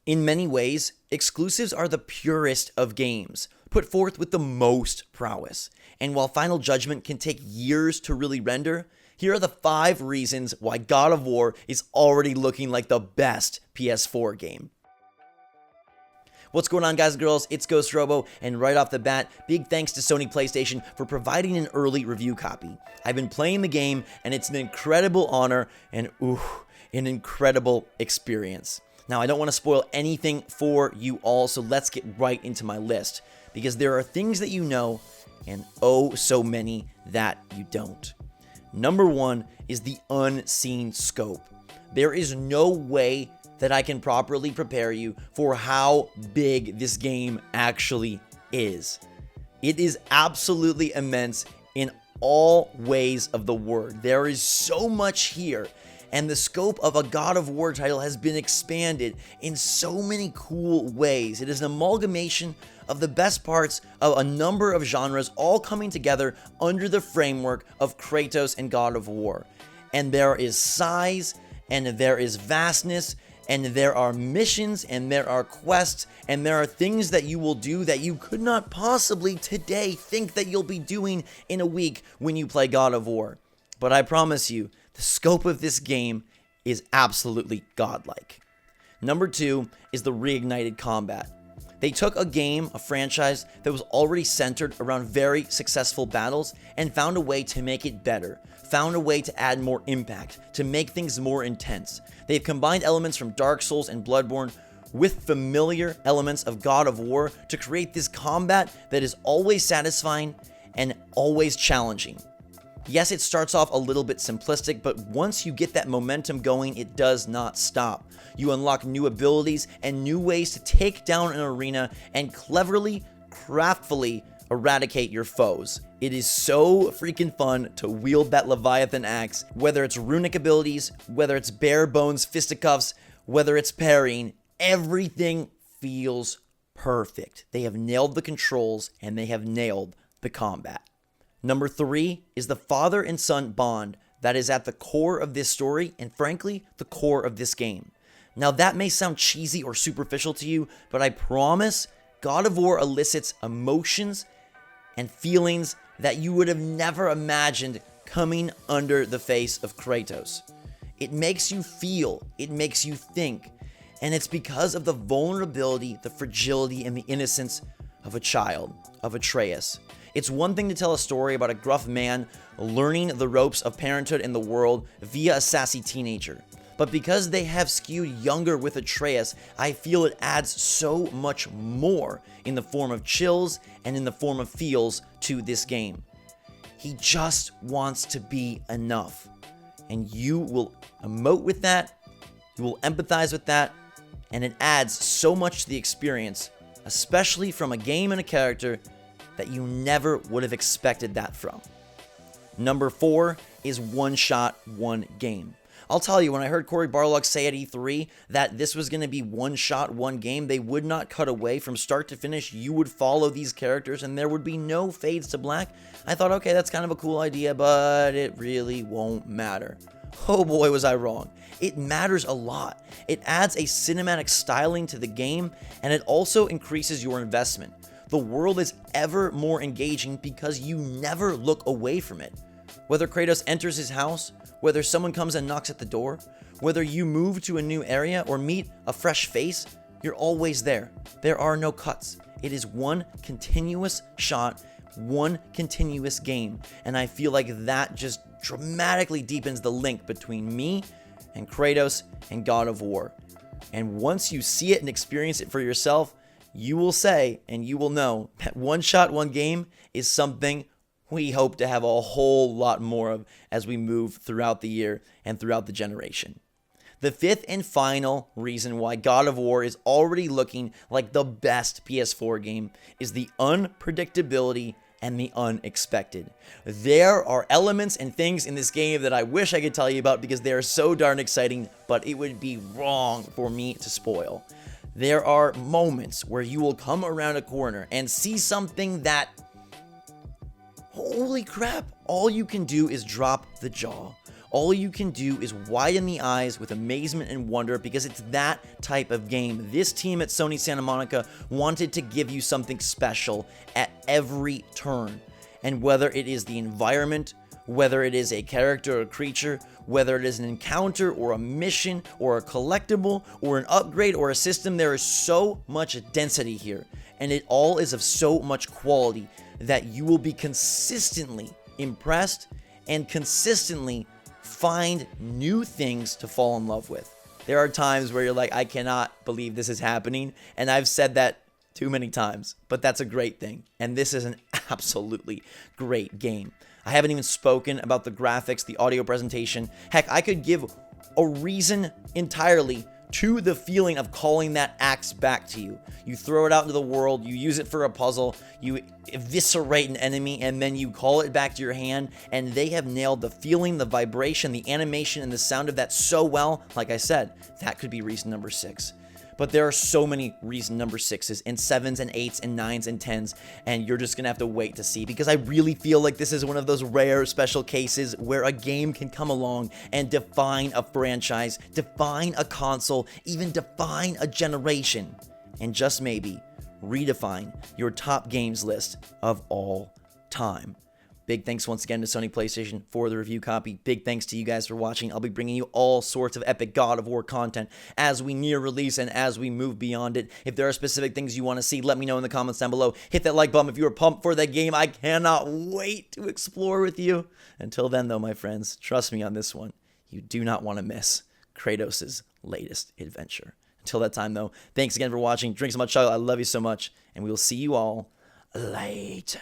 In many ways, exclusives are the purest of games, put forth with the most prowess. And while Final Judgment can take years to really render, here are the 5 reasons why God of War is already looking like the best PS4 game. What's going on, guys and girls? It's Ghost Robo, and right off the bat, big thanks to Sony PlayStation for providing an early review copy. I've been playing the game, and it's an incredible honor and an incredible experience. Now, I don't want to spoil anything for you all, so let's get right into my list, because there are things that you know, and oh so many that you don't. Number 1 is the unseen scope. There is no way that I can properly prepare you for how big this game actually is. It is absolutely immense in all ways of the word. There is so much here, and the scope of a God of War title has been expanded in so many cool ways. It is an amalgamation of the best parts of a number of genres all coming together under the framework of Kratos and God of War. And there is size, and there is vastness, and there are missions, and there are quests, and there are things that you will do that you could not possibly today think that you'll be doing in a week when you play God of War. But I promise you, the scope of this game is absolutely godlike. Number 2 is the Reignited Combat. They took a game, a franchise that was already centered around very successful battles and found a way to make it better, found a way to add more impact, to make things more intense. They've combined elements from Dark Souls and Bloodborne with familiar elements of God of War to create this combat that is always satisfying and always challenging. Yes, it starts off a little bit simplistic, but once you get that momentum going, it does not stop. You unlock new abilities and new ways to take down an arena and cleverly, craftfully eradicate your foes. It is so freaking fun to wield that Leviathan Axe, whether it's runic abilities, whether it's bare bones fisticuffs, whether it's parrying, everything feels perfect. They have nailed the controls and they have nailed the combat. Number 3 is the father and son bond that is at the core of this story and frankly, the core of this game. Now that may sound cheesy or superficial to you, but I promise God of War elicits emotions and feelings that you would have never imagined coming under the face of Kratos. It makes you feel, it makes you think, and it's because of the vulnerability, the fragility, and the innocence of a child, of Atreus. It's one thing to tell a story about a gruff man learning the ropes of parenthood in the world via a sassy teenager. But because they have skewed younger with Atreus, I feel it adds so much more in the form of chills and in the form of feels to this game. He just wants to be enough. And you will emote with that, you will empathize with that, and it adds so much to the experience, especially from a game and a character that you never would have expected that from. Number 4 is one shot, one game. I'll tell you, when I heard Cory Barlog say at E3 that this was going to be one shot, one game, they would not cut away from start to finish. You would follow these characters and there would be no fades to black. I thought, okay, that's kind of a cool idea, but it really won't matter. Oh boy, was I wrong. It matters a lot. It adds a cinematic styling to the game, and it also increases your investment. The world is ever more engaging because you never look away from it. Whether Kratos enters his house, whether someone comes and knocks at the door, whether you move to a new area or meet a fresh face, you're always there. There are no cuts. It is one continuous shot, one continuous game, and I feel like that just dramatically deepens the link between me and Kratos and God of War. And once you see it and experience it for yourself, you will say and you will know that one shot, one game is something we hope to have a whole lot more of as we move throughout the year and throughout the generation. The 5th and final reason why God of War is already looking like the best PS4 game is the unpredictability and the unexpected. There are elements and things in this game that I wish I could tell you about because they are so darn exciting, but it would be wrong for me to spoil. There are moments where you will come around a corner and see something that, holy crap, all you can do is drop the jaw. all you can do is widen the eyes with amazement and wonder, because it's that type of game. This team at Sony Santa Monica wanted to give you something special at every turn. And whether it is the environment, whether it is a character or creature, whether it is an encounter or a mission or a collectible or an upgrade or a system, there is so much density here. And it all is of so much quality that you will be consistently impressed and consistently find new things to fall in love with. There are times where you're like, I cannot believe this is happening. And I've said that too many times, but that's a great thing. And this is an absolutely great game. I haven't even spoken about the graphics, the audio presentation. Heck, I could give a reason entirely to the feeling of calling that axe back to you. You throw it out into the world, you use it for a puzzle, you eviscerate an enemy, and then you call it back to your hand, and they have nailed the feeling, the vibration, the animation, and the sound of that so well. Like I said, that could be reason number 6. But there are so many reason number 6s and 7s and 8s and 9s and 10s, and you're just gonna have to wait to see, because I really feel like this is one of those rare special cases where a game can come along and define a franchise, define a console, even define a generation, and just maybe redefine your top games list of all time. Big thanks once again to Sony PlayStation for the review copy. Big thanks to you guys for watching. I'll be bringing you all sorts of epic God of War content as we near release and as we move beyond it. If there are specific things you want to see, let me know in the comments down below. Hit that like button if you are pumped for that game. I cannot wait to explore with you. Until then, though, my friends, trust me on this one. You do not want to miss Kratos' latest adventure. Until that time, though, thanks again for watching. Drink so much chocolate. I love you so much. And we will see you all later.